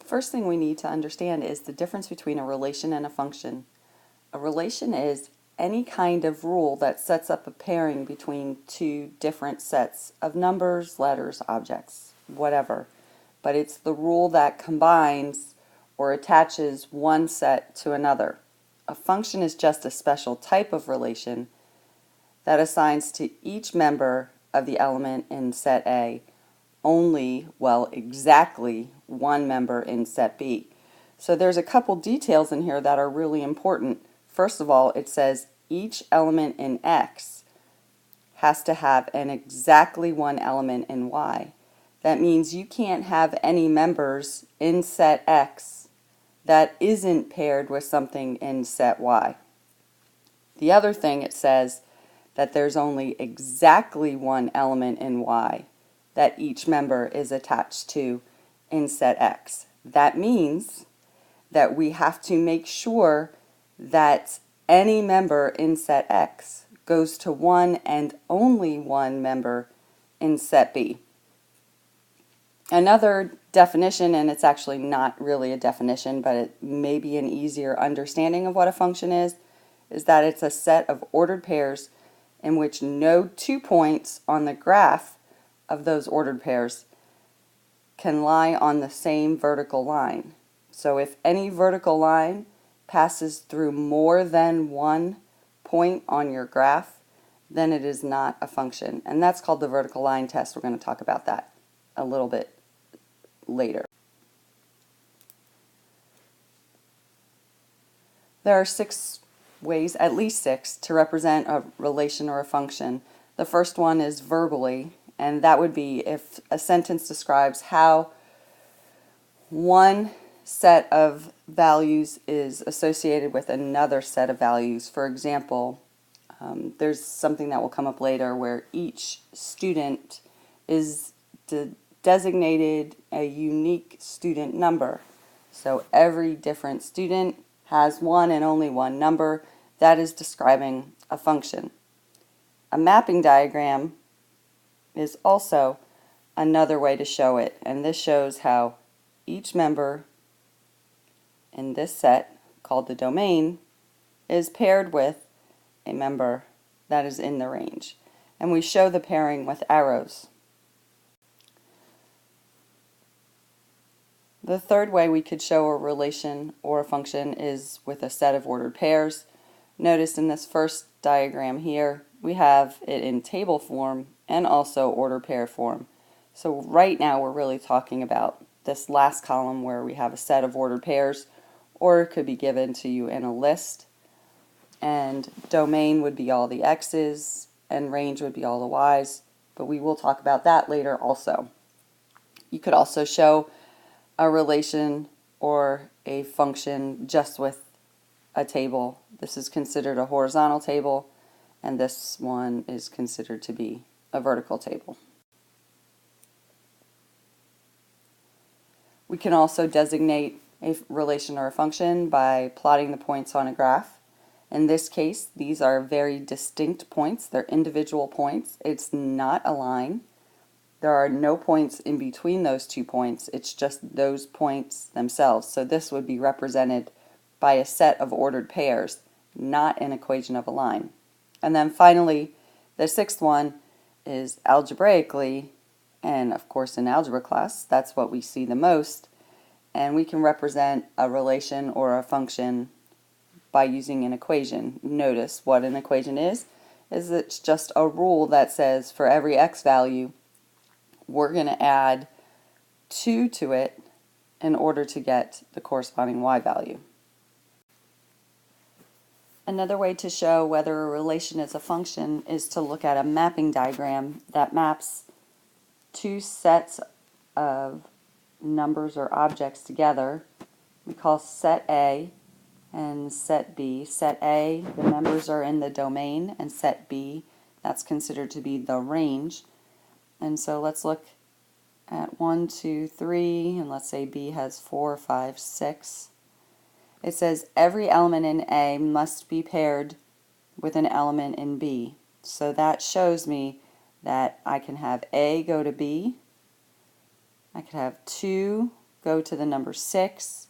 first thing we need to understand is the difference between a relation and a function. A relation is any kind of rule that sets up a pairing between two different sets of numbers, letters, objects, whatever. But it's the rule that combines or attaches one set to another. A function is just a special type of relation that assigns to each member of the element in set A only, well, exactly one member in set B. So there's a couple details in here that are really important. First of all, it says each element in X has to have an exactly one element in Y. That means you can't have any members in set X that isn't paired with something in set Y. The other thing, it says that there's only exactly one element in Y that each member is attached to in set X. That means that we have to make sure that any member in set X goes to one and only one member in set B. Another definition, and it's actually not really a definition, but it may be an easier understanding of what a function is that it's a set of ordered pairs in which no 2 points on the graph of those ordered pairs can lie on the same vertical line. So if any vertical line passes through more than 1 point on your graph, then it is not a function. And that's called the vertical line test. We're going to talk about that a little bit later. There are 6 ways, at least 6, to represent a relation or a function. The first one is verbally, and that would be if a sentence describes how one set of values is associated with another set of values. For example, there's something that will come up later where each student is designated a unique student number. So every different student has one and only one number. That is describing a function. A mapping diagram is also another way to show it, and this shows how each member in this set, called the domain, is paired with a member that is in the range. And we show the pairing with arrows. The third way we could show a relation or a function is with a set of ordered pairs. Notice in this first diagram here, we have it in table form and also order pair form. So right now we're really talking about this last column where we have a set of ordered pairs, or it could be given to you in a list. And domain would be all the x's and range would be all the y's, but we will talk about that later also. You could also show a relation or a function just with a table. This is considered a horizontal table, and this one is considered to be a vertical table. We can also designate a relation or a function by plotting the points on a graph. In this case, these are very distinct points. They're individual points. It's not a line. There are no points in between those 2 points. It's just those points themselves. So this would be represented by a set of ordered pairs, not an equation of a line. And then finally, the 6th one is algebraically, and of course in algebra class, that's what we see the most. And we can represent a relation or a function by using an equation. Notice what an equation is it's just a rule that says for every x value, we're going to add 2 to it in order to get the corresponding y value. Another way to show whether a relation is a function is to look at a mapping diagram that maps 2 sets of numbers or objects together. We call set A and set B. Set A, the members are in the domain, and set B, that's considered to be the range. And so let's look at 1, 2, 3, and let's say B has 4, 5, 6. It says every element in A must be paired with an element in B. So that shows me that I can have A go to B. I could have 2 go to the number 6.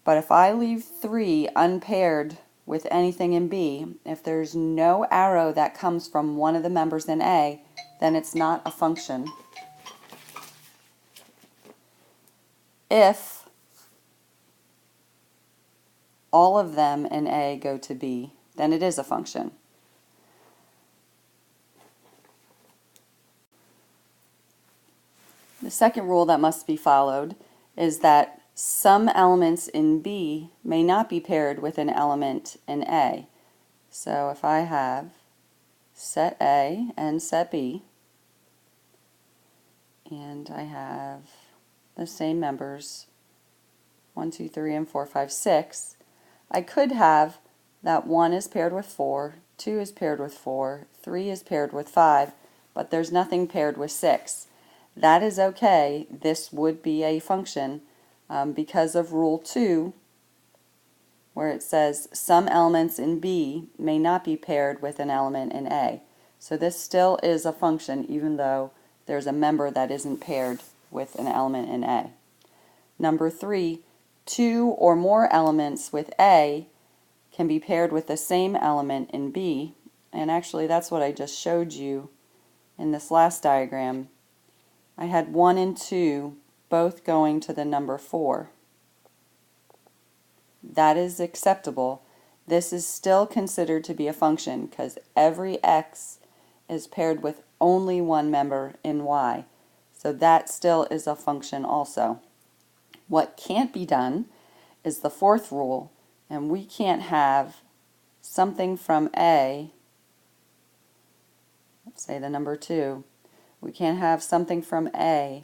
But if I leave 3 unpaired with anything in B, if there's no arrow that comes from one of the members in A, then it's not a function. If all of them in A go to B, then it is a function. The second rule that must be followed is that some elements in B may not be paired with an element in A. So if I have set A and set B, and I have the same members 1, 2, 3, and 4, 5, 6, I could have that 1 is paired with 4, 2 is paired with 4, 3 is paired with 5, but there's nothing paired with 6. That is okay. This would be a function because of Rule 2, where it says some elements in B may not be paired with an element in A. So this still is a function even though there's a member that isn't paired with an element in A. Number 3, 2 or more elements with A can be paired with the same element in B, and actually that's what I just showed you in this last diagram. I had 1 and 2 both going to the number 4. That is acceptable. This is still considered to be a function because every x is paired with only one member in y. So that still is a function also. What can't be done is the fourth rule, and we can't have something from A, let's say the number 2, we can't have something from A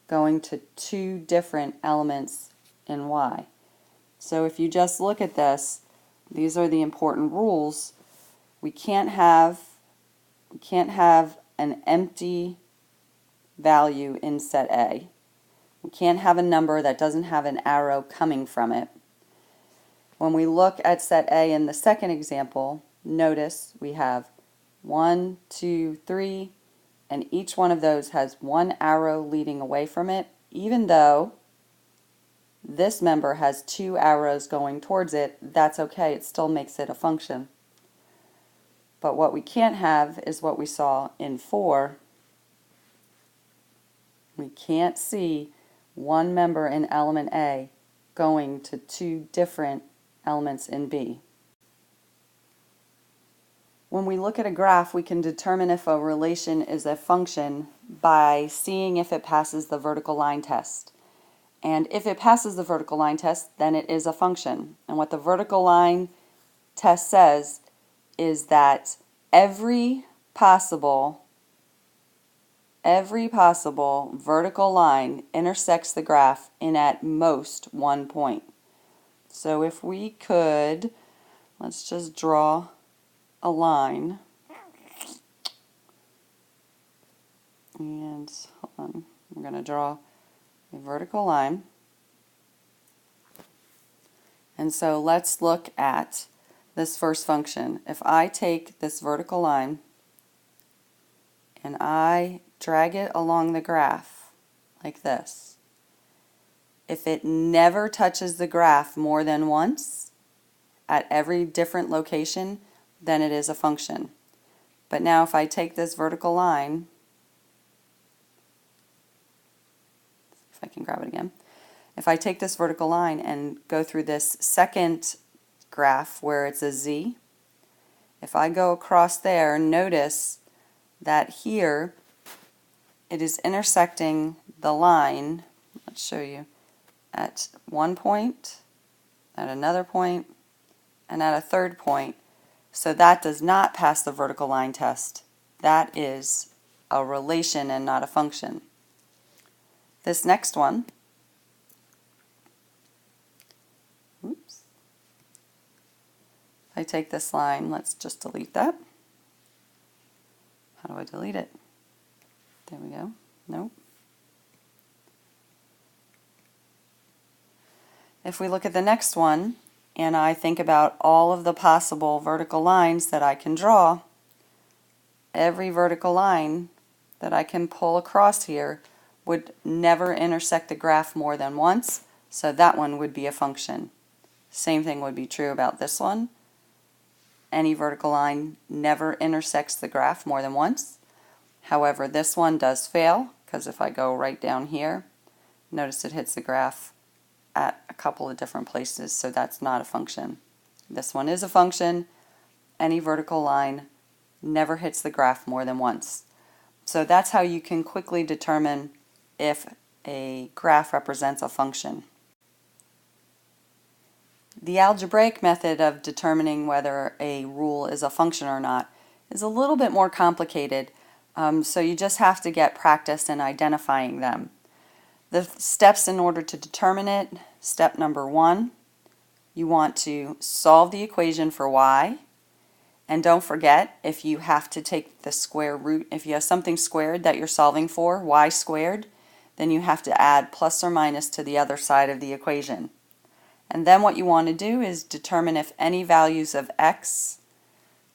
going to 2 different elements in y. So if you just look at this, these are the important rules. We can't have an empty value in set A. We can't have a number that doesn't have an arrow coming from it. When we look at set A in the second example, notice we have 1, 2, 3, and each one of those has one arrow leading away from it, even though this member has 2 arrows going towards it. That's okay, it still makes it a function. But what we can't have is what we saw in 4. We can't see one member in element A going to 2 different elements in B. When we look at a graph, we can determine if a relation is a function by seeing if it passes the vertical line test. And if it passes the vertical line test, then it is a function. And what the vertical line test says is that every possible vertical line intersects the graph in at most one point. So if we could, let's just draw a line, and hold on, we're going to draw a vertical line. And so let's look at this first function. If I take this vertical line and I drag it along the graph like this, if it never touches the graph more than once at every different location, then it is a function. But now if I take this vertical line, if I can grab it again, if I take this vertical line and go through this second graph where it's a Z, if I go across there, notice that here it is intersecting the line, let's show you, at one point, at another point, and at a third point. So that does not pass the vertical line test. That is a relation and not a function. This next one, oops, if I take this line, let's just delete that. How do I delete it? There we go. Nope. If we look at the next one, and I think about all of the possible vertical lines that I can draw, every vertical line that I can pull across here would never intersect the graph more than once, so that one would be a function. Same thing would be true about this one. Any vertical line never intersects the graph more than once. However, this one does fail, because if I go right down here, notice it hits the graph at a couple of different places, so that's not a function. This one is a function. Any vertical line never hits the graph more than once. So that's how you can quickly determine if a graph represents a function. The algebraic method of determining whether a rule is a function or not is a little bit more complicated, so you just have to get practice in identifying them. The steps in order to determine it: step number 1, you want to solve the equation for y. And don't forget, if you have to take the square root, if you have something squared that you're solving for, y squared, then you have to add plus or minus to the other side of the equation. And then what you want to do is determine if any values of x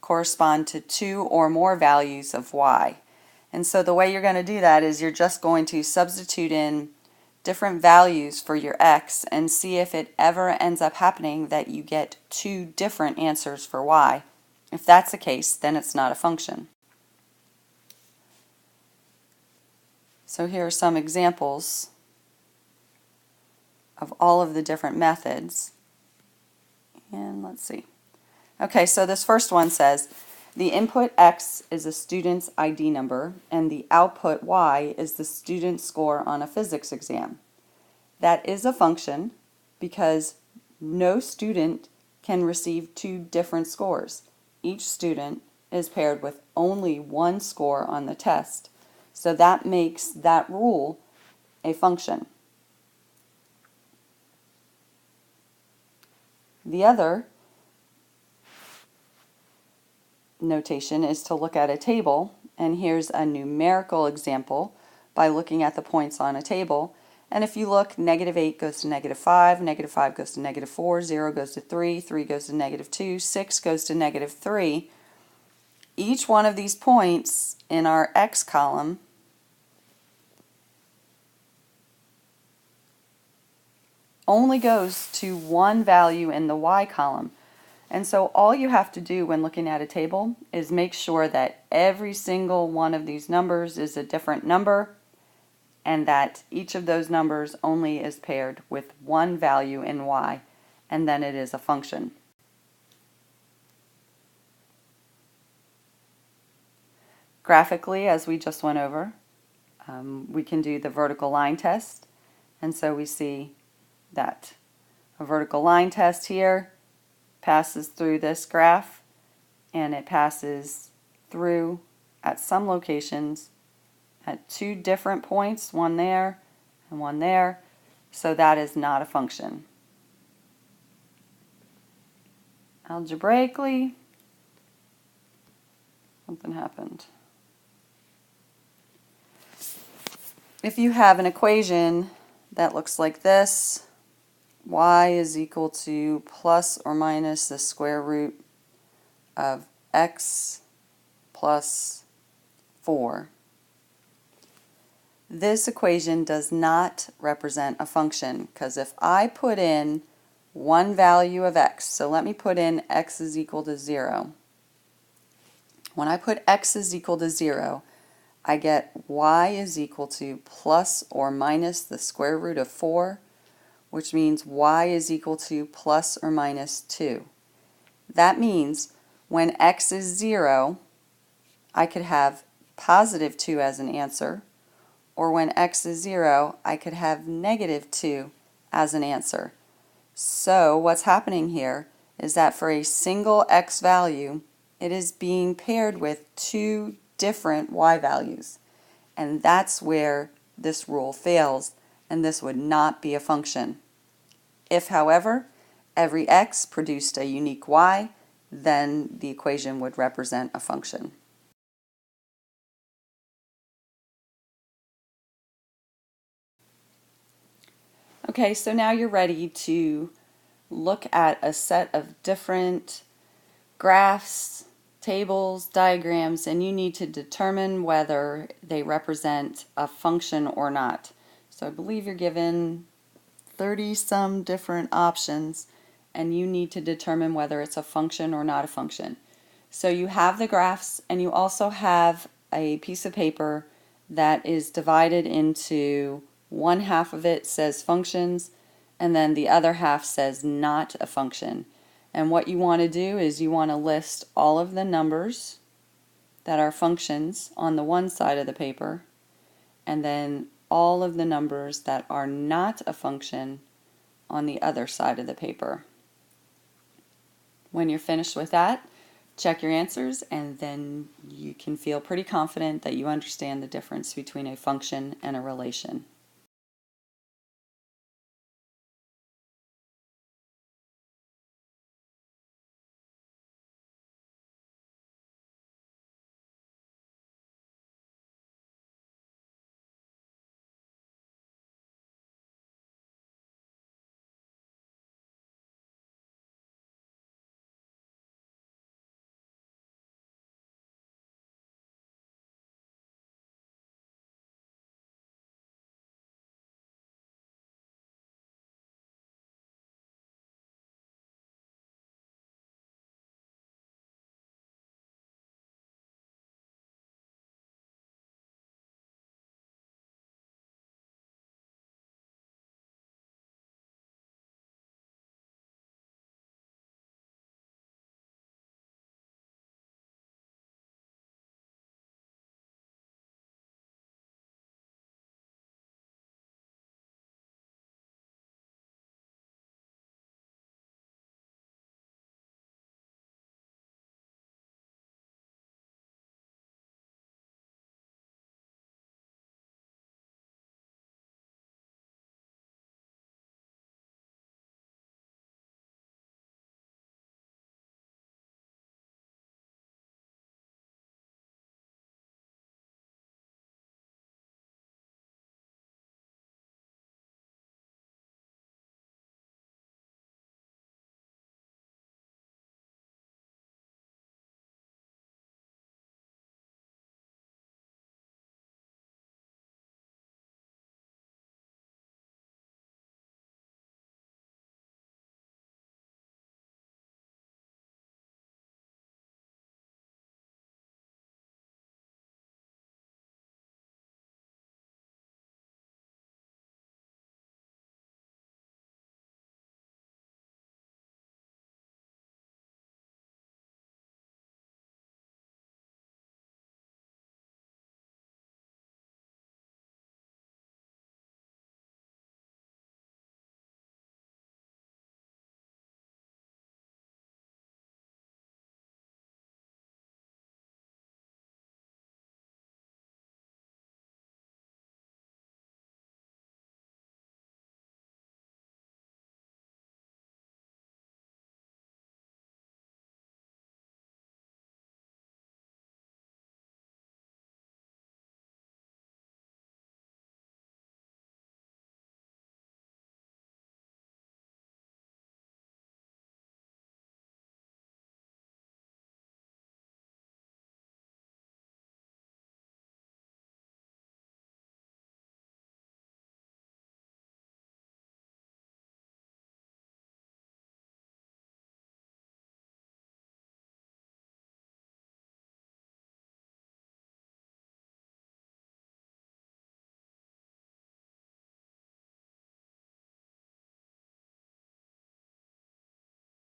correspond to 2 or more values of y. And so the way you're going to do that is you're just going to substitute in different values for your x and see if it ever ends up happening that you get 2 different answers for y. If that's the case, then it's not a function. So here are some examples of all of the different methods. And let's see. Okay, so this first one says the input x is a student's ID number and the output y is the student's score on a physics exam. That is a function because no student can receive 2 different scores. Each student is paired with only one score on the test, so that makes that rule a function. The other notation is to look at a table, and here's a numerical example by looking at the points on a table. And if you look, -8 goes to -5, -5 goes to -4, 0 goes to 3, 3 goes to -2, 6 goes to -3. Each one of these points in our x column only goes to one value in the y column. And so all you have to do when looking at a table is make sure that every single one of these numbers is a different number and that each of those numbers only is paired with one value in y, and then it is a function. Graphically, as we just went over, we can do the vertical line test, and so we see that a vertical line test here passes through this graph, and it passes through at some locations at 2 different points, one there and one there, so that is not a function. Algebraically, something happened. If you have an equation that looks like this, y is equal to plus or minus the square root of x plus 4. This equation does not represent a function, because if I put in one value of x, so let me put in x is equal to 0. When I put x is equal to 0, I get y is equal to plus or minus the square root of 4, which means y is equal to plus or minus 2. That means when x is 0, I could have positive 2 as an answer, or when x is 0, I could have negative 2 as an answer. So what's happening here is that for a single x value, it is being paired with 2 different y values. And that's where this rule fails, and this would not be a function. If, however, every x produced a unique y, then the equation would represent a function. Okay, so now you're ready to look at a set of different graphs, tables, diagrams, and you need to determine whether they represent a function or not. So I believe you're given 30 some different options, and you need to determine whether it's a function or not a function. So you have the graphs, and you also have a piece of paper that is divided into one half of it says functions, and then the other half says not a function. And what you want to do is you want to list all of the numbers that are functions on the one side of the paper, and then all of the numbers that are not a function on the other side of the paper. When you're finished with that, check your answers, and then you can feel pretty confident that you understand the difference between a function and a relation.